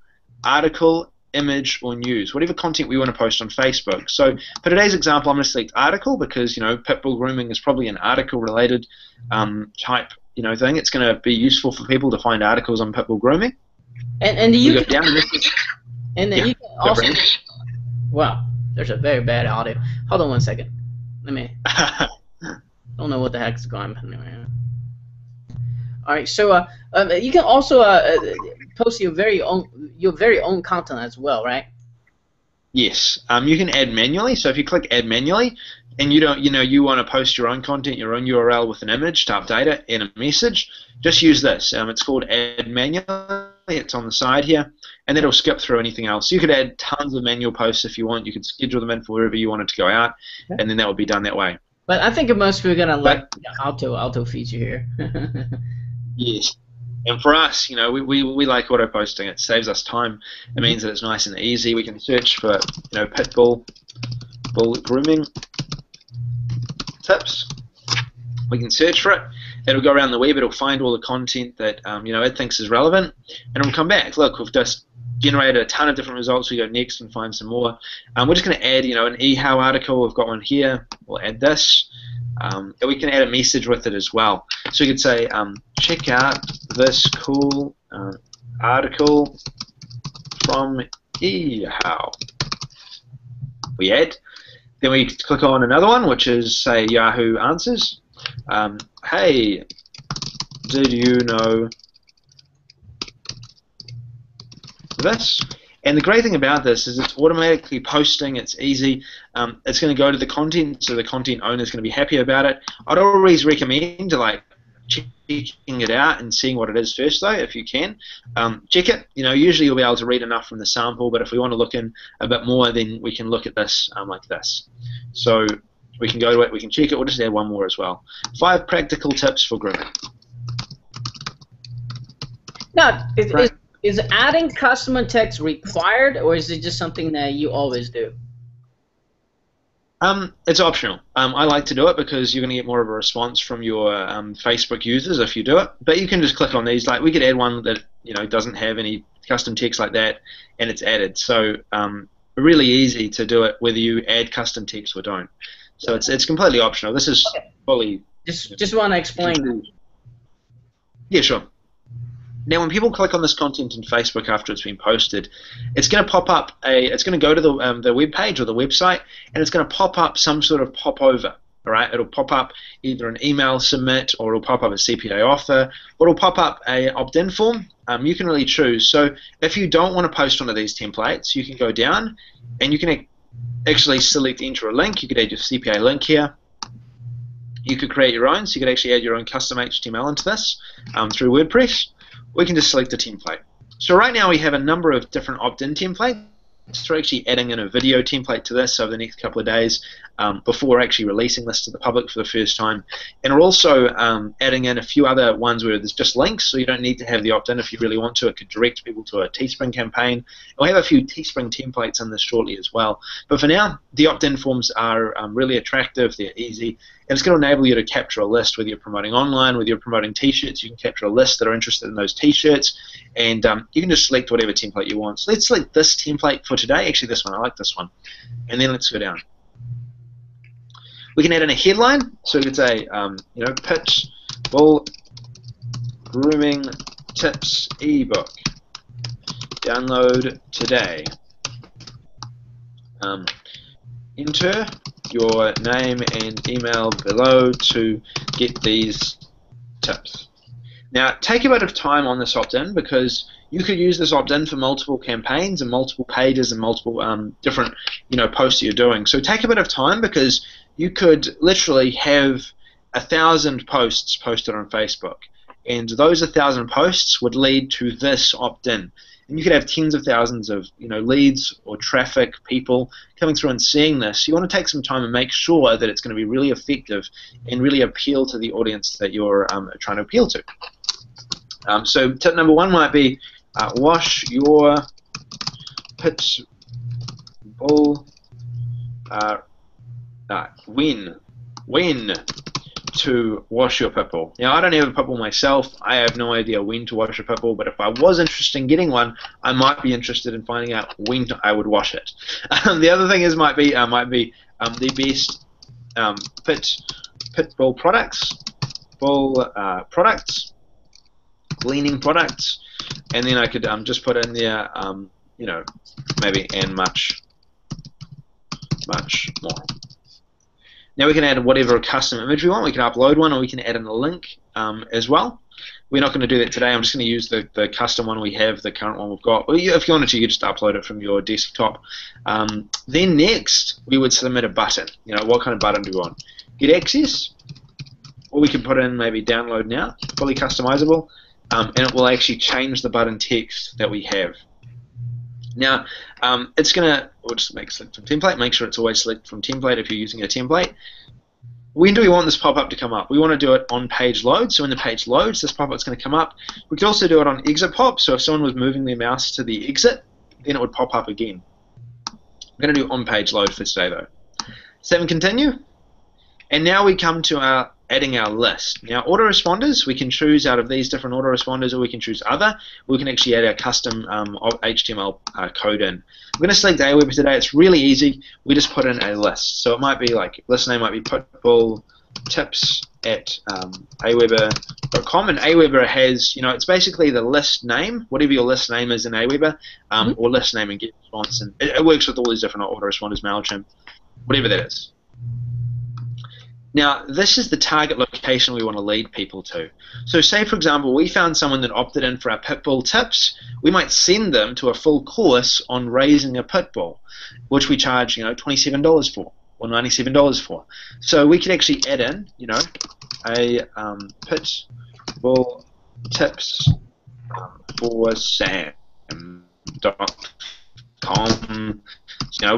article, image, or news, whatever content we want to post on Facebook. So for today's example, I'm going to select article because Pitbull grooming is probably an article-related type thing. It's going to be useful for people to find articles on Pitbull grooming. And you go down and then you can also. Wow, there's a very bad audio. Hold on one second. Let me. Don't know what the heck's going on anyway. All right, so you can also post your very own content as well, right? Yes, you can add manually. So if you click add manually, and you don't, you want to post your own content, your own URL with an image to update it and a message, just use this. It's called add manually. It's on the side here, and that'll skip through anything else. You could add tons of manual posts if you want. You could schedule them in for wherever you want it to go out, and then that would be done that way. But I think most people are gonna like the auto feature here. Yes. And for us, we like auto posting. It saves us time. It means that it's nice and easy. We can search for, pit bull grooming tips. We can search for it. It'll go around the web. It'll find all the content that it thinks is relevant, and it'll come back. Look, we've just generated a ton of different results. We go next and find some more. We're just going to add, an eHow article. We've got one here. We'll add this. And we can add a message with it as well. So you could say, check out this cool article from eHow. We add. Then we click on another one, which is, say, Yahoo Answers. Hey, did you know this? And the great thing about this is it's automatically posting, it's easy, it's going to go to the content, so the content owner is going to be happy about it. I'd always recommend checking it out and seeing what it is first though, if you can. Check it, usually you'll be able to read enough from the sample, but if we want to look in a bit more, then we can look at this like this. So we can go to it, we can check it, we'll just add one more as well. 5 practical tips for grooming. Now, is adding customer text required, or is it just something that you always do? It's optional. I like to do it because you're going to get more of a response from your Facebook users if you do it. But you can just click on these. Like we could add one that doesn't have any custom text like that, and it's added. So really easy to do it whether you add custom text or don't. So it's completely optional. This is fully. Just want to explain. Yeah, sure. Now, when people click on this content in Facebook after it's been posted, it's going to pop up it's going to go to the web page or the website, and it's going to pop up some sort of popover. All right, it'll pop up either an email submit, or it'll pop up a CPA offer, or it'll pop up a opt-in form. You can really choose. So if you don't want to post one of these templates, you can go down, and you can actually select enter a link. You could add your CPA link here. You could create your own, so you could actually add your own custom HTML into this through WordPress. We can just select a template. So right now we have a number of different opt-in templates. We're actually adding in a video template to this over the next couple of days before actually releasing this to the public for the first time. And we're also adding in a few other ones where there's just links, so you don't need to have the opt-in if you really want to. It could direct people to a Teespring campaign. And we'll have a few Teespring templates in this shortly as well. But for now, the opt-in forms are really attractive, they're easy, and it's going to enable you to capture a list, whether you're promoting online, whether you're promoting t-shirts. You can capture a list that are interested in those t-shirts, and you can just select whatever template you want. So let's select this template for today, actually this one, I like this one, and then let's go down. We can add in a headline, so we could say, pitch bull grooming tips ebook, download today. Enter your name and email below to get these tips. Now, take a bit of time on this opt-in, because you could use this opt-in for multiple campaigns and multiple pages and multiple different posts that you're doing. So take a bit of time, because you could literally have 1,000 posts posted on Facebook, and those 1,000 posts would lead to this opt-in. And you could have tens of thousands of leads or traffic, people coming through and seeing this. You want to take some time and make sure that it's going to be really effective and really appeal to the audience that you're trying to appeal to. So tip number 1 might be wash your pit bull when to wash your pit bull. Now, I don't have a pit bull myself. I have no idea when to wash a pit bull, but if I was interested in getting one, I might be interested in finding out when I would wash it. The other thing is might be the best pit bull products, cleaning products, and then I could just put in there, maybe and much more. Now we can add whatever custom image we want. We can upload one, or we can add in a link as well. We're not going to do that today. I'm just going to use the custom one we have, the current one we've got. Or if you wanted to, you could just upload it from your desktop. Then next, we would submit a button. What kind of button do we want? Get access, or we can put in maybe download now, fully customizable, and it will actually change the button text that we have. Now, it's going to, we'll just make select from template. Make sure it's always select from template if you're using a template. When do we want this pop-up to come up? We want to do it on page load. So when the page loads, this pop-up is going to come up. We could also do it on exit pop. So if someone was moving their mouse to the exit, then it would pop up again. I'm going to do on page load for today though. Save and continue. And now we come to adding our list. Now autoresponders, we can choose out of these different autoresponders, or we can choose other. We can actually add our custom HTML code in. I'm going to select Aweber today. It's really easy. We just put in a list. So it might be like, list name might be pitbull tips at aweber.com, and Aweber has, it's basically the list name, whatever your list name is in Aweber, or list name and get response. And it works with all these different autoresponders, MailChimp, whatever that is. Now, this is the target location we want to lead people to. So say, for example, we found someone that opted in for our pitbull tips. We might send them to a full course on raising a pitbull, which we charge, $27 for or $97 for. So we could actually add in, a pitbull tips for Sam.com.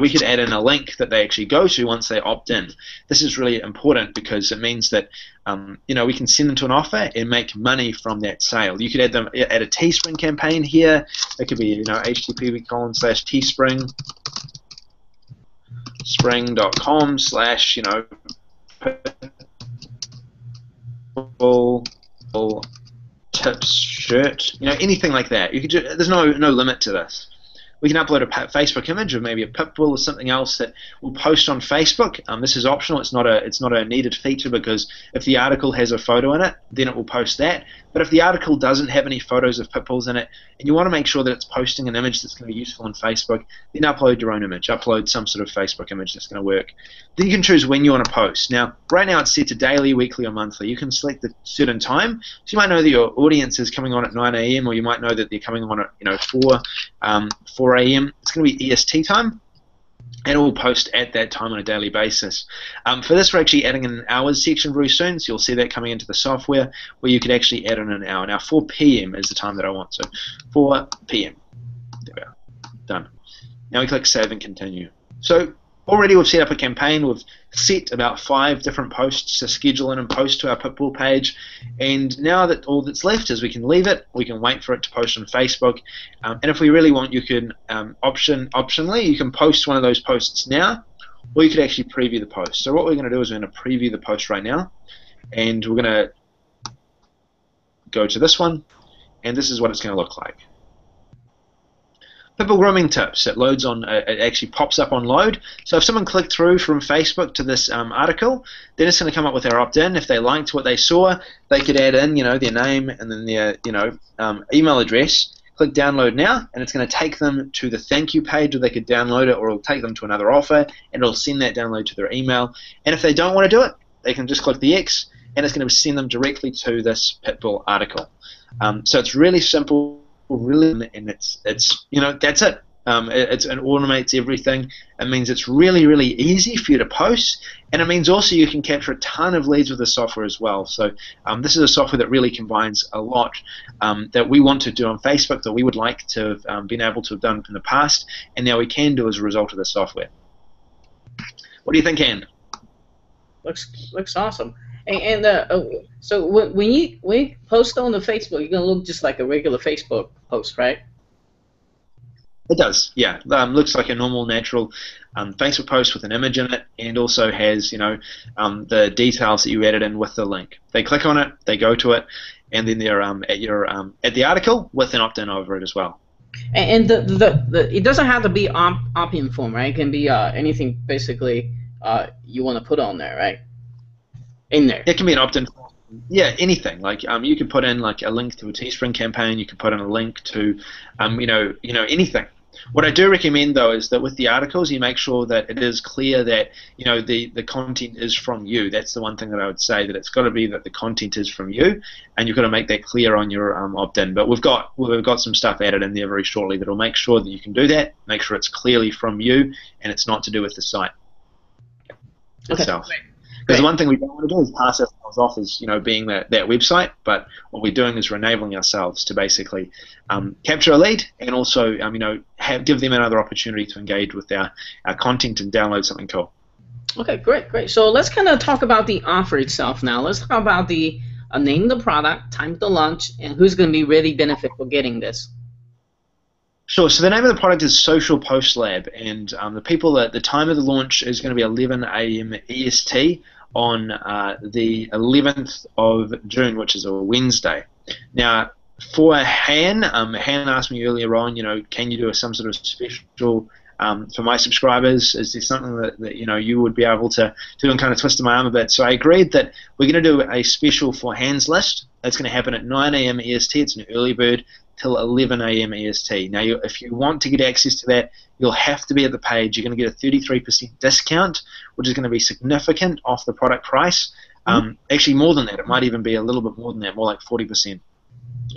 We could add in a link that they actually go to once they opt in. This is really important because it means that we can send them to an offer and make money from that sale. You could add a Teespring campaign here. It could be http://teespring spring.com/ tips shirt. Anything like that. You could there's no limit to this. We can upload a Facebook image of maybe a pitbull or something else that we'll post on Facebook. This is optional. It's not a needed feature, because if the article has a photo in it, then it will post that. But if the article doesn't have any photos of pitbulls in it, and you want to make sure that it's posting an image that's going to be useful on Facebook, then upload your own image. Upload some sort of Facebook image that's going to work. Then you can choose when you want to post. Now, right now it's set to daily, weekly, or monthly. You can select a certain time. So you might know that your audience is coming on at 9 a.m. or you might know that they're coming on at 4 a.m. It's going to be EST time, and it will post at that time on a daily basis. For this, we're actually adding an hours section very soon, so you'll see that coming into the software where you could actually add in an hour. Now 4 p.m. is the time that I want, so 4 p.m. There we are. Done. Now we click Save and Continue. So already we've set up a campaign. We've set about 5 different posts to schedule in and post to our Pitbull page, and now that all that's left is we can leave it, we can wait for it to post on Facebook, and if we really want, you can optionally you can post one of those posts now, or you could actually preview the post. So what we're going to do is we're going to preview the post right now, and we're going to go to this one, and this is what it's going to look like. Pitbull grooming tips. It loads on. It actually pops up on load. So if someone clicked through from Facebook to this article, then it's going to come up with their opt-in. If they liked what they saw, they could add in, their name and then their, email address. Click download now, and it's going to take them to the thank you page where they could download it, or it'll take them to another offer, and it'll send that download to their email. And if they don't want to do it, they can just click the X, and it's going to send them directly to this Pitbull article. So it's really simple. Really, and it's that's it. It automates everything. It means it's really easy for you to post, and it means also you can capture a ton of leads with the software as well. So this is a software that really combines a lot that we want to do on Facebook, that we would like to have been able to have done in the past, and now we can do as a result of the software. What do you think, Ann? Looks awesome. And so when you post on the Facebook, you're gonna look just like a regular Facebook post, right? It does, yeah. Looks like a normal, natural Facebook post with an image in it, and also has the details that you added in with the link. They click on it, they go to it, and then they're at the article with an opt-in over it as well. And the it doesn't have to be opt-in form, right? It can be anything basically you want to put on there, right? In there. It can be an opt-in form. Yeah, anything. Like you could put in like a link to a Teespring campaign. You could put in a link to anything. What I do recommend though is that with the articles, you make sure that it is clear that the content is from you. That's the one thing that I would say, that it's got to be that the content is from you, and you've got to make that clear on your opt-in. But we've got some stuff added in there very shortly that'll make sure that you can do that. Make sure it's clearly from you, and it's not to do with the site itself. Okay. Because the one thing we don't want to do is pass ourselves off as being that website, but what we're doing is we're enabling ourselves to basically capture a lead, and also give them another opportunity to engage with our content and download something cool. Okay, great. So let's kind of talk about the offer itself now. Let's talk about the name of the product, time of the launch, and who's going to be really benefit for getting this. Sure. So the name of the product is Social Post Lab, and the time of the launch is going to be 11 a.m. EST on the 11th of June, which is a Wednesday. Now, for Han asked me earlier on, can you do some sort of special for my subscribers? Is there something that you would be able to do, and kind of twisted my arm a bit? So I agreed that we're going to do a special for Han's list. That's going to happen at 9 a.m. EST. It's an early bird till 11 a.m. EST. Now, if you want to get access to that, you'll have to be at the page. You're going to get a 33% discount, which is going to be significant off the product price. Actually, more than that. It might even be a little bit more than that, more like 40%.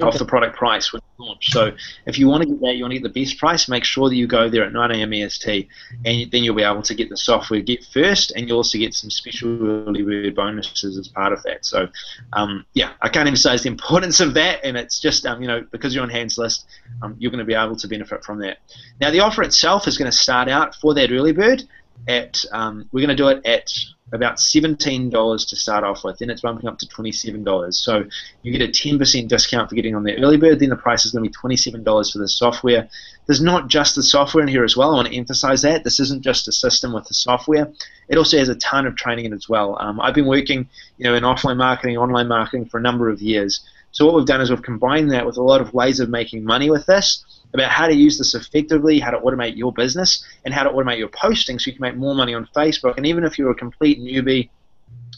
Off the product price when you launch. So if you want to get that, you want to get the best price, make sure that you go there at 9 a.m. EST, and then you'll be able to get the software first, and you'll also get some special early bird bonuses as part of that. So yeah, I can't emphasize the importance of that, and it's just because you're on Han's list, you're going to be able to benefit from that. Now, the offer itself is going to start out for that early bird at we're going to do it at about $17 to start off with, then it's bumping up to $27. So you get a 10% discount for getting on the early bird, then the price is going to be $27 for the software. There's not just the software in here as well. I want to emphasize that. This isn't just a system with the software. It also has a ton of training in it as well. I've been working in offline marketing, online marketing for a number of years. So what we've done is we've combined that with a lot of ways of making money with this, about how to use this effectively, how to automate your business, and how to automate your posting so you can make more money on Facebook. And even if you're a complete newbie,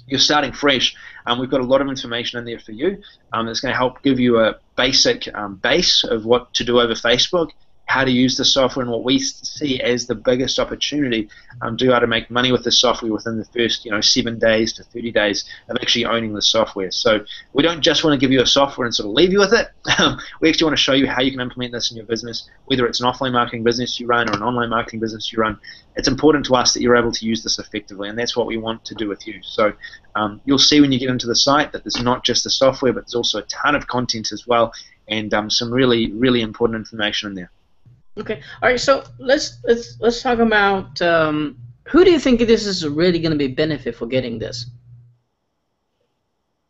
you're starting fresh, we've got a lot of information in there for you that's going to help give you a basic base of what to do over Facebook, how to use the software, and what we see as the biggest opportunity to be able to make money with the software within the first 7 days to 30 days of actually owning the software. So we don't just want to give you a software and sort of leave you with it. We actually want to show you how you can implement this in your business, whether it's an offline marketing business you run or an online marketing business you run. It's important to us that you're able to use this effectively, and that's what we want to do with you. So you'll see when you get into the site that there's not just the software, but there's also a ton of content as well, and some really, really important information in there. Okay. All right. So let's talk about who do you think this is really going to be benefit for getting this?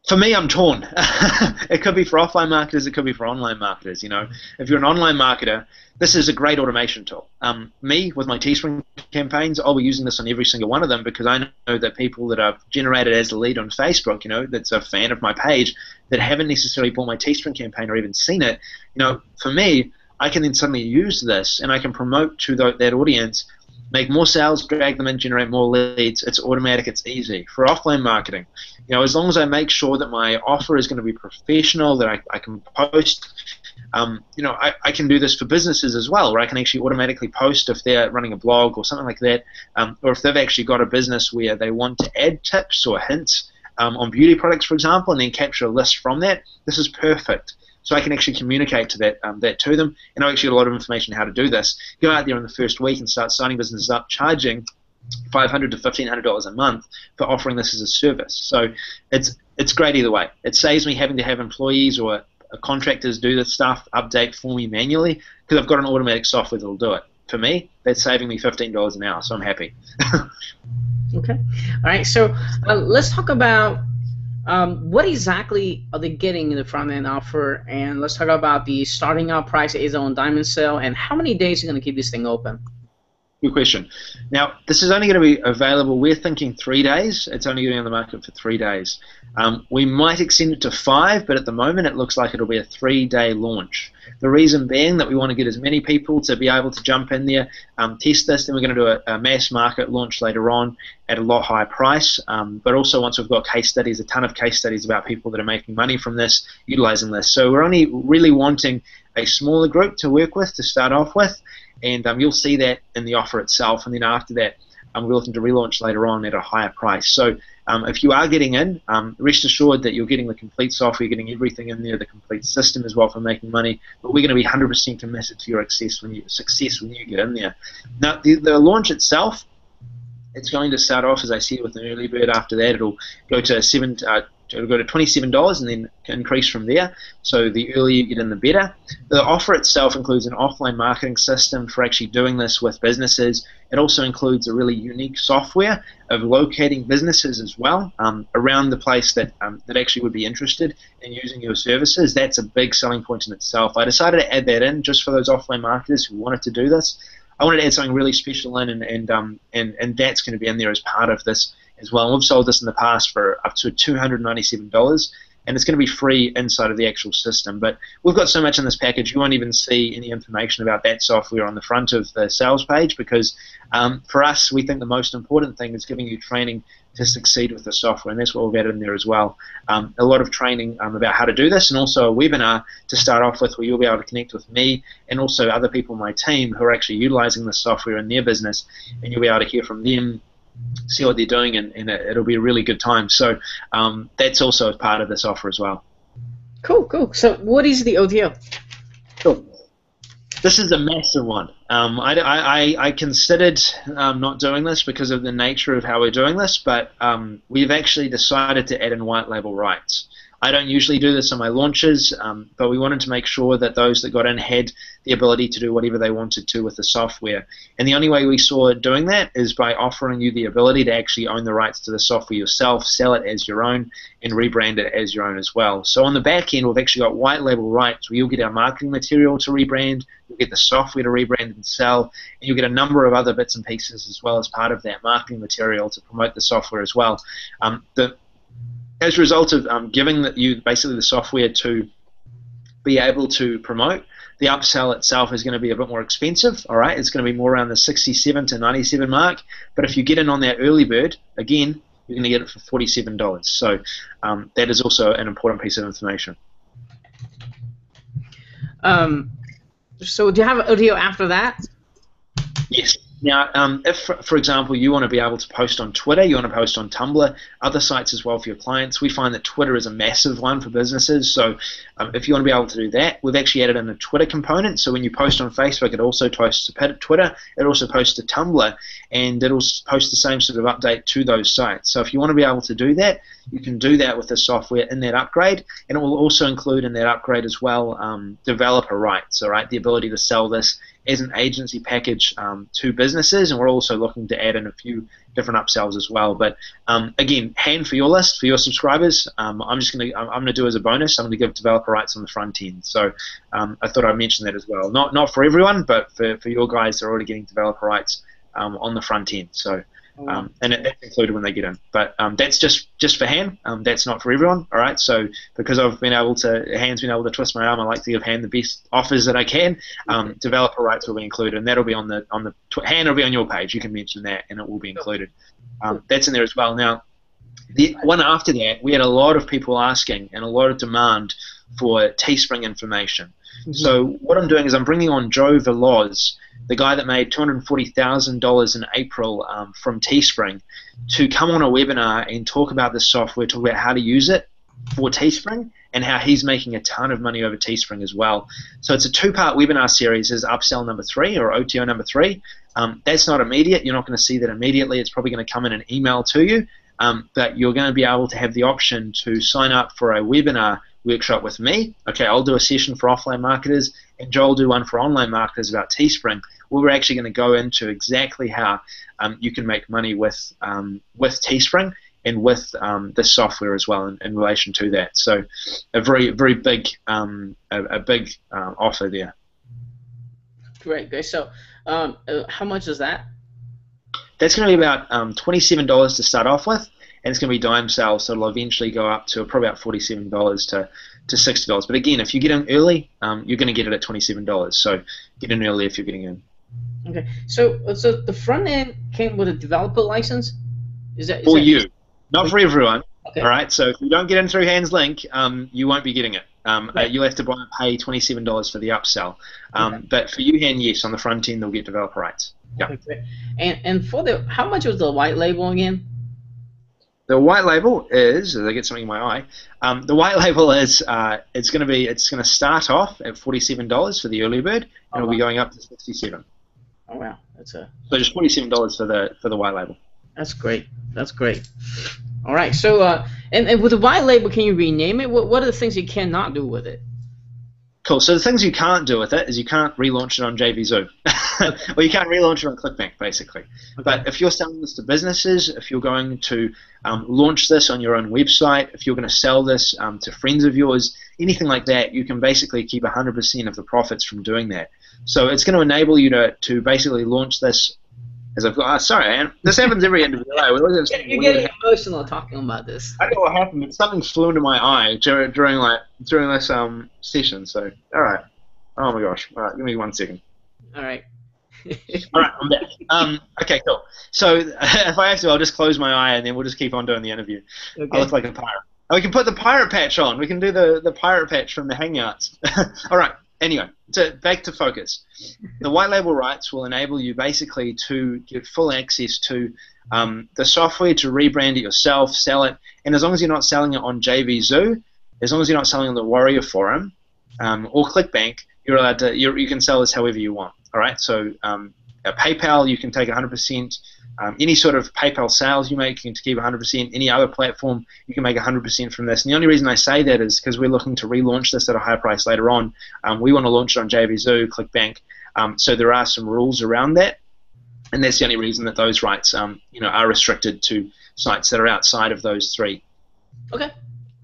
For me, I'm torn. It could be for offline marketers. It could be for online marketers. If you're an online marketer, this is a great automation tool. Me, with my Teespring campaigns, I'll be using this on every single one of them, because I know that people that I've generated as a lead on Facebook, that's a fan of my page, that haven't necessarily bought my Teespring campaign or even seen it, for me, I can then suddenly use this, and I can promote to that audience, make more sales, drag them in, generate more leads. It's automatic, it's easy. For offline marketing, as long as I make sure that my offer is going to be professional, that I can post, I can do this for businesses as well, where I can actually automatically post if they're running a blog or something like that, or if they've actually got a business where they want to add tips or hints on beauty products, for example, and then capture a list from that. This is perfect. So I can actually communicate to that to them, and I actually get a lot of information on how to do this. Go out there in the first week and start signing businesses up, charging $500 to $1,500 a month for offering this as a service. So it's great either way. It saves me having to have employees or contractors do this stuff, update for me manually, because I've got an automatic software that will do it. For me, that's saving me $15 an hour, so I'm happy. Okay. All right. So let's talk about what exactly are they getting in the front-end offer, and let's talk about the starting out price is on Diamond Sale, and how many days are you going to keep this thing open? Good question. Now, this is only going to be available, we're thinking 3 days. It's only going to be on the market for 3 days. We might extend it to 5, but at the moment it looks like it'll be a 3-day launch. The reason being that we want to get as many people to be able to jump in there, test this, then we're going to do a mass market launch later on at a lot higher price. But also once we've got case studies, a ton of case studies about people that are making money from this, utilizing this. So we're only really wanting a smaller group to work with to start off with, and you'll see that in the offer itself. And then after that, we're looking to relaunch later on at a higher price. So if you are getting in, rest assured that you're getting the complete software, you're getting everything in there, the complete system as well for making money. But we're going to be 100% committed to your success when you get in there. Now, the launch itself, it's going to start off, as I said, with an early bird. After that, it'll go to it'll go to $27 and then increase from there. So the earlier you get in, the better. The offer itself includes an offline marketing system for actually doing this with businesses. It also includes a really unique software of locating businesses as well around the place that actually would be interested in using your services. That's a big selling point in itself. I decided to add that in just for those offline marketers who wanted to do this. I wanted to add something really special in, and that's going to be in there as part of this as well. And we've sold this in the past for up to $297, and it's going to be free inside of the actual system. But we've got so much in this package, you won't even see any information about that software on the front of the sales page, because for us, we think the most important thing is giving you training to succeed with the software, and that's what we've added in there as well. A lot of training about how to do this, and also a webinar to start off with where you'll be able to connect with me and also other people on my team who are actually utilizing the software in their business, and you'll be able to hear from them, see what they're doing, and it'll be a really good time. So that's also a part of this offer as well. Cool, cool. So what is the OTO? Cool. This is a massive one. I considered not doing this because of the nature of how we're doing this, but we've actually decided to add in white label rights. I don't usually do this on my launches, but we wanted to make sure that those that got in had the ability to do whatever they wanted to with the software. And the only way we saw doing that is by offering you the ability to actually own the rights to the software yourself, sell it as your own, and rebrand it as your own as well. So on the back end, we've actually got white label rights where you'll get our marketing material to rebrand, you'll get the software to rebrand and sell, and you'll get a number of other bits and pieces as well as part of that marketing material to promote the software as well. As a result of giving you basically the software to be able to promote, the upsell itself is going to be a bit more expensive. All right, it's going to be more around the 67 to 97 mark. But if you get in on that early bird, again, you're going to get it for $47. So that is also an important piece of information. So do you have an audio after that? Yes. Now, if, for example, you want to be able to post on Twitter, you want to post on Tumblr, other sites as well for your clients, we find that Twitter is a massive one for businesses. So if you want to be able to do that, we've actually added in a Twitter component. So when you post on Facebook, it also posts to Twitter, it also posts to Tumblr, and it'll post the same sort of update to those sites. So if you want to be able to do that, you can do that with the software in that upgrade, and it will also include in that upgrade as well developer rights, all right, the ability to sell this as an agency package to businesses, and we're also looking to add in a few different upsells as well. But again, hand for your list, for your subscribers, I'm gonna do as a bonus, I'm gonna give developer rights on the front end. So I thought I'd mention that as well. Not for everyone, but for your guys that are already getting developer rights on the front end. So and that's included when they get in. But that's just for Han. That's not for everyone. All right. So because Han's been able to twist my arm, I like to give Han the best offers that I can. Developer rights will be included, and that'll be on Han will be on your page. You can mention that, and it will be included. That's in there as well. Now, the one after that, we had a lot of people asking and a lot of demand for Teespring information. Mm-hmm. So what I'm doing is I'm bringing on Joe Veloz, the guy that made $240,000 in April from Teespring, to come on a webinar and talk about this software, talk about how to use it for Teespring, and how he's making a ton of money over Teespring as well. So it's a two-part webinar series. Is upsell number 3 or OTO number 3. That's not immediate. You're not going to see that immediately. It's probably going to come in an email to you, but you're going to be able to have the option to sign up for a webinar workshop with me. Okay, I'll do a session for offline marketers, and Joel will do one for online marketers about Teespring, where we're actually going to go into exactly how you can make money with Teespring and with this software as well in relation to that. So a very big offer there. Great. So how much is that? That's going to be about $27 to start off with, and it's going to be dime sales, so it'll eventually go up to probably about $47 to $60. But again, if you get in early, you're going to get it at $27. So get in early if you're getting in. Okay. So the front end came with a developer license. Is that you? Not for everyone. Okay. All right. So if you don't get in through Han's link, you won't be getting it. Right. You'll have to pay $27 for the upsell. Okay. But for UHAN, yes, on the front end, they'll get developer rights. Yeah. Okay, great. And for the how much was the white label again? The white label is, as I get something in my eye, the white label is it's going to start off at $47 for the early bird, and Oh it'll be wow. going up to 67. Oh wow. That's a So just $47 for the white label. that's great. That's great. All right. So and with the white label, can you rename it? What are the things you cannot do with it? Cool. So the things you can't do with it is you can't relaunch it on JVZoo. Okay. Well, you can't relaunch it on ClickBank, basically. Okay. But if you're selling this to businesses, if you're going to launch this on your own website, if you're going to sell this to friends of yours, anything like that, you can basically keep 100% of the profits from doing that. So it's going to enable you to basically launch this as I've got. Sorry, Anne. This happens every end of the day. We always have something You're weird getting happen. emotional talking about this. I don't know what happened, but something flew into my eye during this session. So, all right. Oh my gosh. All right, give me 1 second. All right. All right, I'm back. Okay, cool. So if I have to, I'll just close my eye and then we'll just keep on doing the interview. I Okay. look like a pirate. Oh, we can put the pirate patch on. We can do the pirate patch from the Hangouts. All right. Anyway, so back to focus. The white label rights will enable you basically to get full access to the software, to rebrand it yourself, sell it, and as long as you're not selling it on JVZoo, as long as you're not selling on the Warrior Forum or ClickBank, you're allowed to. You can sell this however you want. All right. So PayPal, you can take 100%. Any sort of PayPal sales you make, you can keep 100%. Any other platform, you can make 100% from this. And the only reason I say that is because we're looking to relaunch this at a higher price later on. We want to launch it on JVZoo, ClickBank. So there are some rules around that, and that's the only reason that those rights, are restricted to sites that are outside of those three. Okay.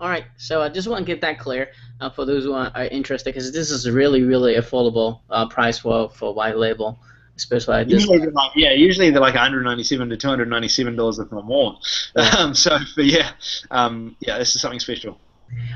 All right. So I just want to get that clear for those who are interested, because this is a really, really affordable price for white label, especially at this. Usually they're like $197 to $297 if not more. Yeah. This is something special.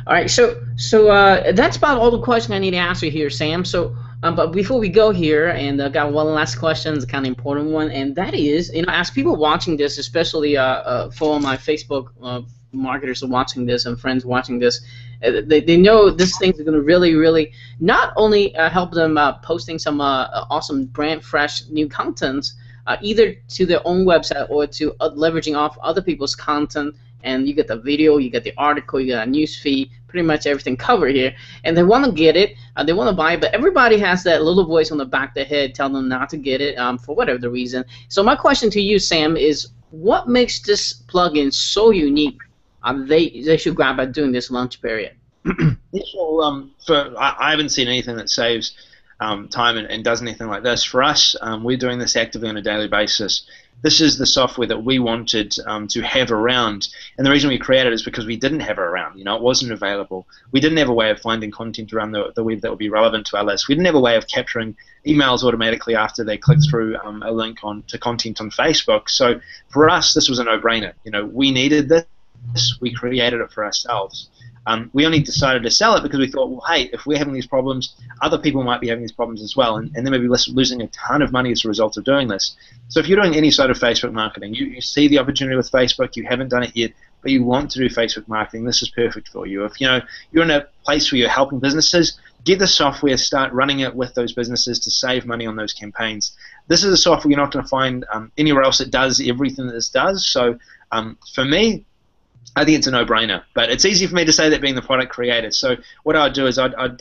All right. So that's about all the questions I need to ask you here, Sam. So, but before we go here, and I got one last question, it's a kind of important one, and that is, as people watching this, especially for my Facebook marketers are watching this and friends watching this, they know this thing's going to really, really not only help them posting some awesome brand fresh new contents, either to their own website or to leveraging off other people's content, and you get the video, you get the article, you get a news feed, pretty much everything covered here, and they want to get it, they want to buy it, but everybody has that little voice on the back of their head telling them not to get it for whatever the reason. So my question to you, Sam, is what makes this plugin so unique? They should grab at doing this launch period. I haven't seen anything that saves time and does anything like this. For us, we're doing this actively on a daily basis. This is the software that we wanted to have around, and the reason we created it is because we didn't have it around. It wasn't available. We didn't have a way of finding content around the web that would be relevant to our list. We didn't have a way of capturing emails automatically after they click through a link to content on Facebook. So for us, this was a no-brainer. We needed this. We created it for ourselves. We only decided to sell it because we thought, well, hey, if we're having these problems, other people might be having these problems as well, and they may be losing a ton of money as a result of doing this. So if you're doing any sort of Facebook marketing, you see the opportunity with Facebook, you haven't done it yet, but you want to do Facebook marketing, this is perfect for you. If you're in a place where you're helping businesses, get the software, start running it with those businesses to save money on those campaigns. This is a software you're not going to find anywhere else that does everything that this does. So for me, I think it's a no-brainer, but it's easy for me to say that being the product creator. So what I'd do is I'd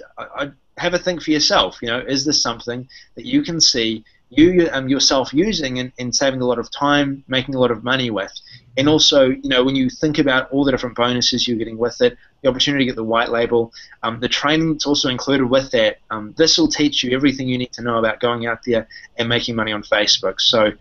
have a think for yourself. Is this something that you can see yourself using and saving a lot of time, making a lot of money with? And also, when you think about all the different bonuses you're getting with it, the opportunity to get the white label, the training that's also included with that, this will teach you everything you need to know about going out there and making money on Facebook. So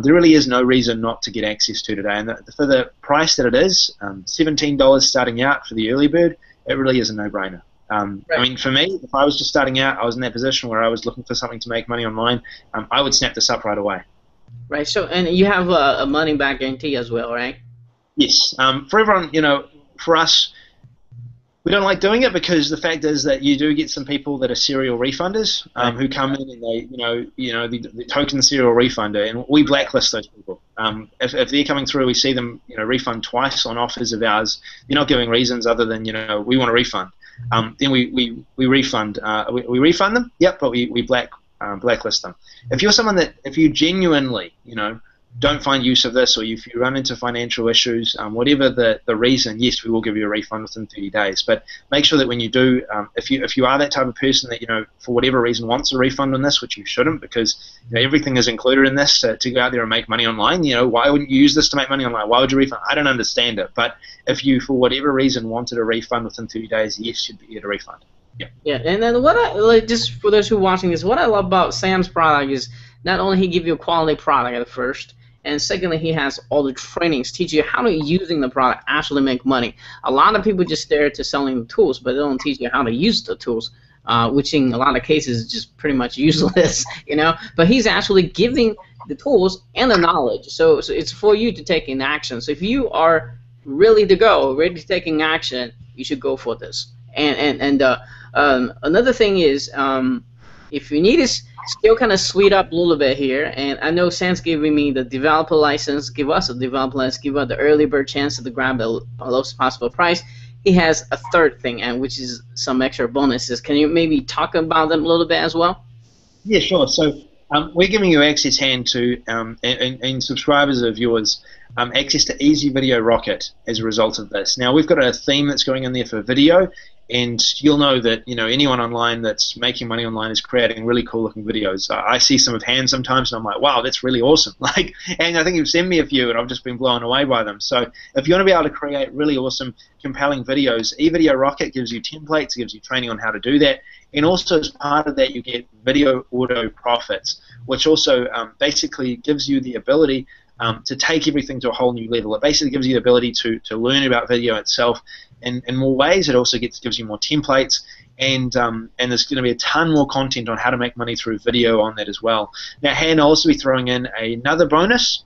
there really is no reason not to get access to today. And for the price that it is, $17 starting out for the early bird, it really is a no-brainer. Right. I mean, for me, if I was just starting out, I was in that position where I was looking for something to make money online, I would snap this up right away. Right. So, and you have a money-back guarantee as well, right? Yes. For everyone, for us, we don't like doing it because the fact is that you do get some people that are serial refunders who come in and they, the token serial refunder, and we blacklist those people. If they're coming through, we see them, refund twice on offers of ours. They're not giving reasons other than, we want a refund. then we refund. We refund them. Yep, but we blacklist them. If you're someone that, if you genuinely, don't find use of this, or if you run into financial issues, whatever the reason, yes, we will give you a refund within 30 days. But make sure that when you do, if you are that type of person that, for whatever reason wants a refund on this, which you shouldn't, because everything is included in this to go out there and make money online. Why wouldn't you use this to make money online? Why would you refund? I don't understand it. But if you, for whatever reason, wanted a refund within 30 days, yes, you'd get a refund. Yeah. Yeah, and then what just for those who are watching this, what I love about Sam's product is not only he give you a quality product at first, and secondly, he has all the trainings, teach you how to using the product actually make money. A lot of people just stare to selling the tools, but they don't teach you how to use the tools, which in a lot of cases is just pretty much useless, But he's actually giving the tools and the knowledge, so it's for you to take in action. So if you are ready to go, ready to take in action, you should go for this. And another thing is, if you need to still kind of sweet up a little bit here, and I know Sam's giving me the developer license, give us a developer license, give us the early bird chance to grab the lowest possible price. He has a third thing, and which is some extra bonuses. Can you maybe talk about them a little bit as well? Yeah, sure. So we're giving you access, hand, to and subscribers of yours, access to Easy Video Rocket as a result of this. Now, we've got a theme that's going in there for video, and you'll know that anyone online that's making money online is creating really cool looking videos. I see some of Hans sometimes, and I'm like, wow, that's really awesome. And I think you've sent me a few, and I've just been blown away by them. So if you want to be able to create really awesome, compelling videos, eVideo Rocket gives you templates, gives you training on how to do that, and also as part of that you get video auto profits, which also basically gives you the ability to take everything to a whole new level. It basically gives you the ability to learn about video itself in more ways. It also gives you more templates, and there's going to be a ton more content on how to make money through video on that as well. Now, Han, I'll also be throwing in another bonus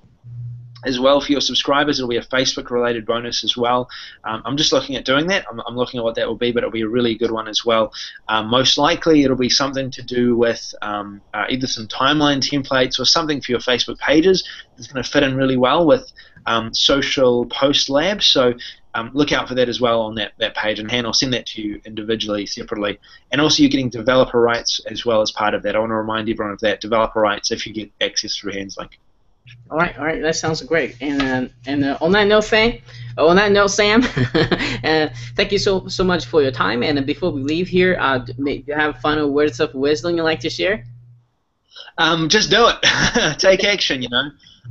as well for your subscribers. It'll be a Facebook-related bonus as well. I'm just looking at doing that. I'm looking at what that will be, but it'll be a really good one as well. Most likely, it'll be something to do with either some timeline templates or something for your Facebook pages that's going to fit in really well with Social Post Lab. So look out for that as well on that page. And Han, I'll send that to you individually, separately. And also, you're getting developer rights as well as part of that. I want to remind everyone of that, developer rights, if you get access through Han's link. All right, that sounds great. And on that note, Sam, thank you so much for your time. And before we leave here, do you have final words of wisdom you'd like to share? Just do it. Take action.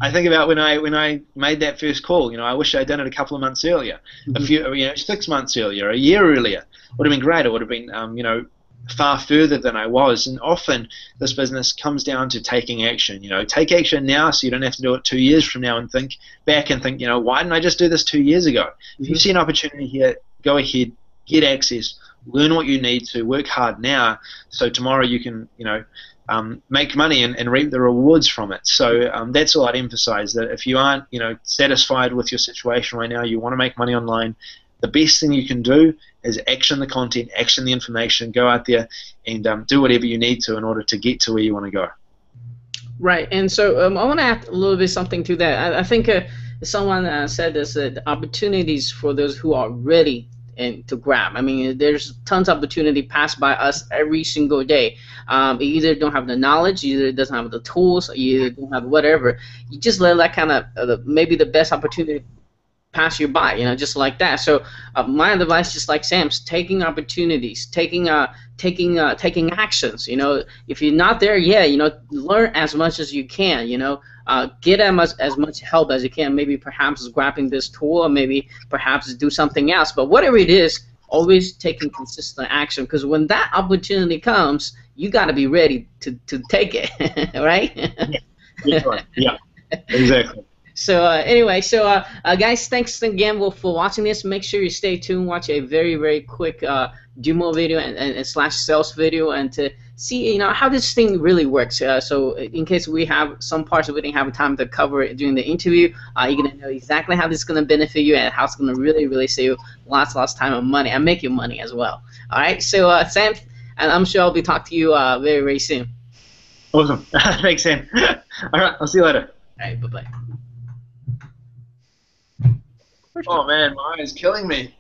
I think about when I made that first call. I wish I'd done it a couple of months earlier, a few, 6 months earlier, a year earlier. Would have been great. It would have been, far further than I was. And often this business comes down to taking action. Take action now, so you don't have to do it 2 years from now and think back and think, why didn't I just do this 2 years ago? If you see an opportunity here, go ahead, get access, learn what you need to, work hard now, so tomorrow you can, make money and reap the rewards from it. So that's all I'd emphasize, that if you aren't, satisfied with your situation right now, you want to make money online, the best thing you can do is action the content, action the information, go out there and do whatever you need to in order to get to where you want to go. Right, and so I want to add a little bit something to that. I think someone said this, that opportunities for those who are ready and to grab. I mean, there's tons of opportunity passed by us every single day. You either don't have the knowledge, you either doesn't have the tools, you either don't have whatever. You just let that kind of maybe the best opportunity pass you by, just like that. So my advice, just like Sam's, taking opportunities, taking actions. If you're not there yet, learn as much as you can. Get as much help as you can. Maybe perhaps grabbing this tool, or maybe perhaps do something else. But whatever it is, always taking consistent action, because when that opportunity comes, you got to be ready to take it, right? Yeah, exactly. So anyway, guys, thanks again for watching this. Make sure you stay tuned, watch a very, very quick demo video and slash sales video, and to see how this thing really works. So in case we have some parts of it didn't have time to cover it during the interview, you're gonna know exactly how this is gonna benefit you and how it's gonna really, really save you lots of time and money, and make you money as well. All right, so Sam, and I'm sure I'll be talking to you very, very soon. Awesome. Thanks, Sam. All right, I'll see you later. All right, bye-bye. Oh man, my eye is killing me.